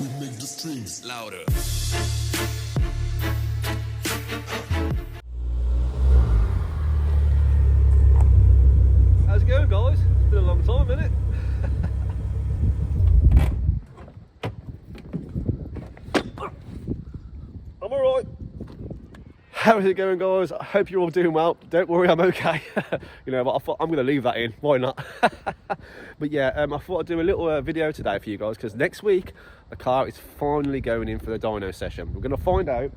We make the streams louder. How's it going, guys? It's been a long time, isn't it? I'm alright. How is it going, guys? I hope you're all doing well. Don't worry, I'm okay. You know, but I thought I'm going to leave that in. Why not? But yeah, I thought I'd do a little video today for you guys, because next week the car is finally going in for the dyno session. We're going to find out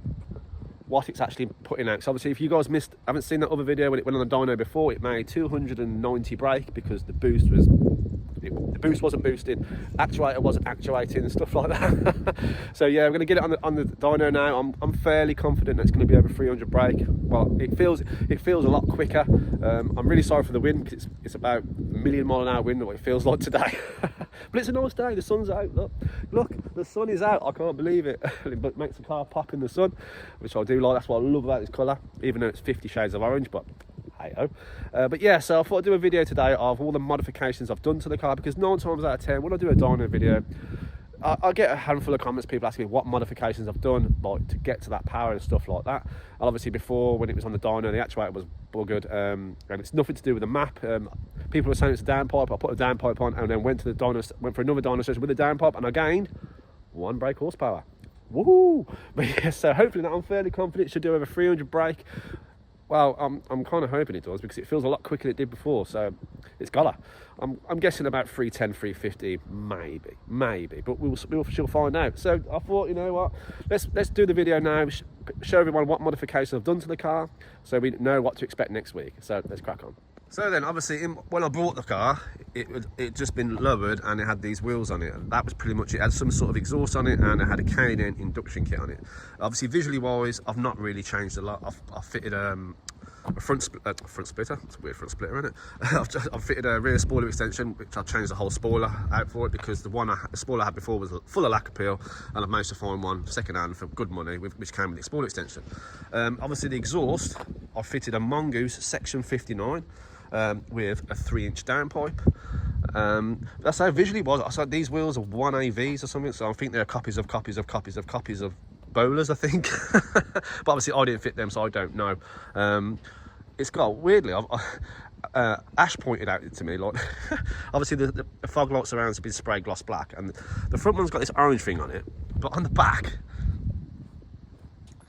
what it's actually putting out. So obviously, if you guys haven't seen that other video when it went on the dyno before, it made 290 brake because the boost wasn't boosting, actuator wasn't actuating and stuff like that. So yeah, we're going to get it on the dyno now. I'm fairly confident that it's going to be over 300 brake. Well, it feels a lot quicker. I'm really sorry for the wind, because it's about a million mile an hour wind, what it feels like today. But it's a nice day. The sun's out. Look, the sun is out. I can't believe it. It makes the car pop in the sun, which I do like. That's what I love about this colour, even though it's 50 shades of orange. But hey-ho. But yeah, so I thought I'd do a video today of all the modifications I've done to the car, because 9 times out of 10 when I do a dyno video, I get a handful of comments, people asking me what modifications I've done, like to get to that power and stuff like that. And obviously before, when it was on the dyno, the actuator was buggered, and it's nothing to do with the map. People were saying it's a downpipe. I put a downpipe on and then went for another dyno session with a downpipe, and I gained 1 brake horsepower. Woohoo! But yeah, so hopefully that I'm fairly confident it should do over 300 brake. Well, I'm kind of hoping it does, because it feels a lot quicker than it did before, so it's gotta. I'm guessing about 310, 350, maybe, but we'll find out. So I thought, you know what, let's do the video now, show everyone what modifications I've done to the car, so we know what to expect next week. So let's crack on. So then, obviously, when I bought the car, it just been lowered and it had these wheels on it, and that was pretty much it. It had some sort of exhaust on it, and it had a K&N induction kit on it. Obviously, visually wise, I've not really changed a lot. I've fitted a front splitter. It's a weird front splitter, isn't it? I've fitted a rear spoiler extension, which I've changed the whole spoiler out for it, because the spoiler I had before was full of lack appeal, and I've managed to find one second hand for good money, which came with the spoiler extension. Obviously, the exhaust, I fitted a Mongoose Section 59. With a 3-inch downpipe. That's how visually was. I said these wheels are 1AVs or something, so I think they're copies of bowlers, I think. But obviously I didn't fit them, so I don't know. It's got, weirdly, Ash pointed out to me, like, obviously the fog lights around have been spray gloss black, and the front one's got this orange thing on it, but on the back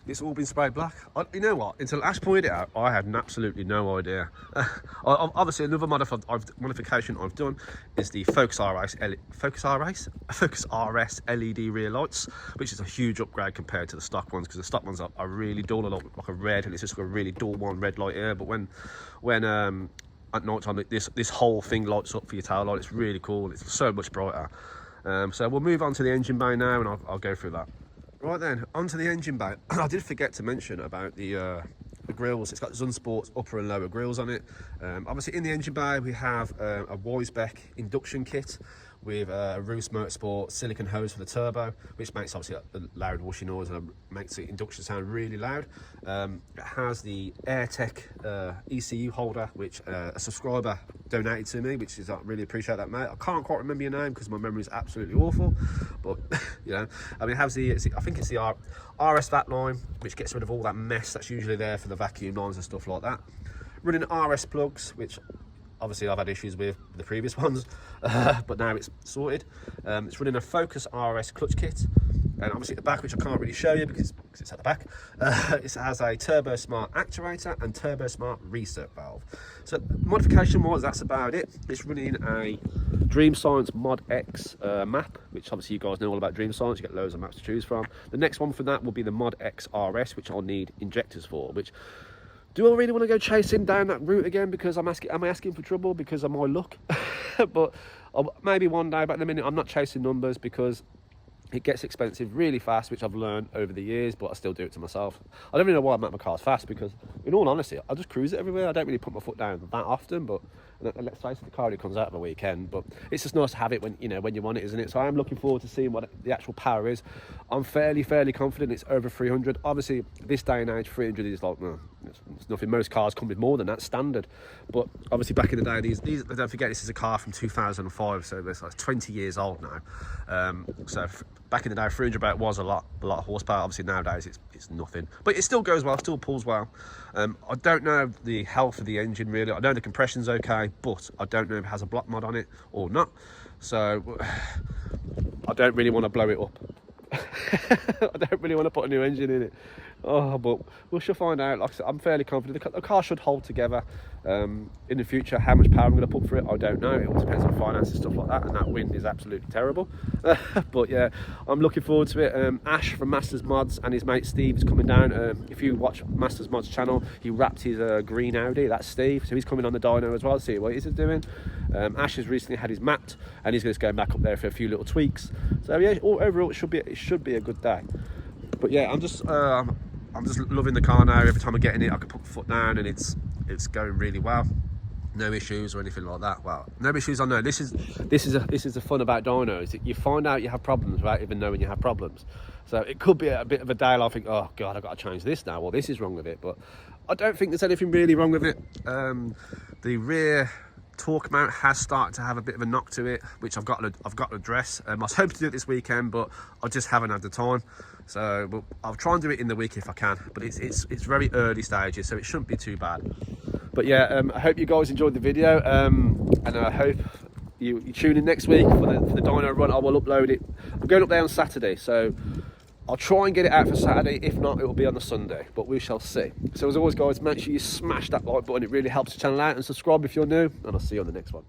it's all been sprayed black. You know what? Until Ash pointed it out, I had absolutely no idea. Obviously, another modification I've done is the Focus RS LED rear lights, which is a huge upgrade compared to the stock ones, because the stock ones are really dull, like a red, and it's just got a really dull one red light here. But when at night time, this whole thing lights up for your tail light. It's really cool. It's so much brighter. So we'll move on to the engine bay now, and I'll go through that. Right then, onto the engine bay. I did forget to mention about the grills. It's got Zunsport's upper and lower grills on it. Obviously in the engine bay we have a Weisbeck induction kit with a Roos Motorsport silicone hose for the turbo, which makes obviously a loud whooshy noise and makes the induction sound really loud. It has the AirTech ECU holder, which a subscriber donated to me, which is, I really appreciate that, mate. I can't quite remember your name because my memory is absolutely awful, but you know, I mean, it has I think it's the RS vat line, which gets rid of all that mess that's usually there for the vacuum lines and stuff like that. Running RS plugs, which obviously I've had issues with the previous ones, but now it's sorted. It's running a Focus RS clutch kit, and obviously at the back, which I can't really show you because it's at the back, it has a Turbo Smart actuator and Turbo Smart reset valve. So modification wise, that's about it. It's running a Dream Science Mod X map, which obviously you guys know all about Dream Science. You get loads of maps to choose from. The next one for that will be the Mod X RS, which I'll need injectors for, which, do I really want to go chasing down that route again? Because am I asking for trouble because of my luck? But maybe one day, but at the minute I'm not chasing numbers, because it gets expensive really fast, which I've learned over the years, but I still do it to myself. I don't really know why I make my cars fast, because in all honesty, I just cruise it everywhere. I don't really put my foot down that often, but let's face it, the car only comes out of a weekend, but it's just nice to have it when you want it, isn't it? So I am looking forward to seeing what the actual power is. I'm fairly confident it's over 300. Obviously, this day and age, 300 is like, It's nothing. Most cars come with more than that standard, but obviously back in the day, these don't forget, this is a car from 2005, so it's like 20 years old now. So back in the day, 300 brake was a lot of horsepower. Obviously nowadays it's nothing, but it still goes well, still pulls well. I don't know the health of the engine really. I know the compression's okay, but I don't know if it has a block mod on it or not. So I don't really want to blow it up. I don't really want to put a new engine in it. Oh, but we shall find out. Like I said, I'm fairly confident the car should hold together. In the future, how much power I'm going to put for it, I don't know. It all depends on finance and stuff like that, and that wind is absolutely terrible. But yeah, I'm looking forward to it. Ash from Masters Mods and his mate Steve is coming down. If you watch Masters Mods channel, he wrapped his green Audi. That's Steve, so he's coming on the dyno as well to see what he's doing. Ash has recently had his mapped, and he's just going back up there for a few little tweaks. So yeah, overall it should be a good day. But yeah, I'm just loving the car now. Every time I get in it, I can put my foot down, and it's going really well. No issues or anything like that. Well, no issues. I know this is the fun about dynos. That you find out you have problems without even knowing you have problems. So it could be a bit of a day. I think, oh god, I've got to change this now. Well, this is wrong with it, but I don't think there's anything really wrong with it. The rear torque mount has started to have a bit of a knock to it, which I've got to address. I was hoping to do it this weekend, but I just haven't had the time. So I'll try and do it in the week if I can. But it's very early stages, so it shouldn't be too bad. But yeah, I hope you guys enjoyed the video, and I hope you tune in next week for the dyno run. I will upload it. I'm going up there on Saturday, so I'll try and get it out for Saturday. If not, it will be on the Sunday, but we shall see. So as always, guys, make sure you smash that like button. It really helps the channel out, and subscribe if you're new, and I'll see you on the next one.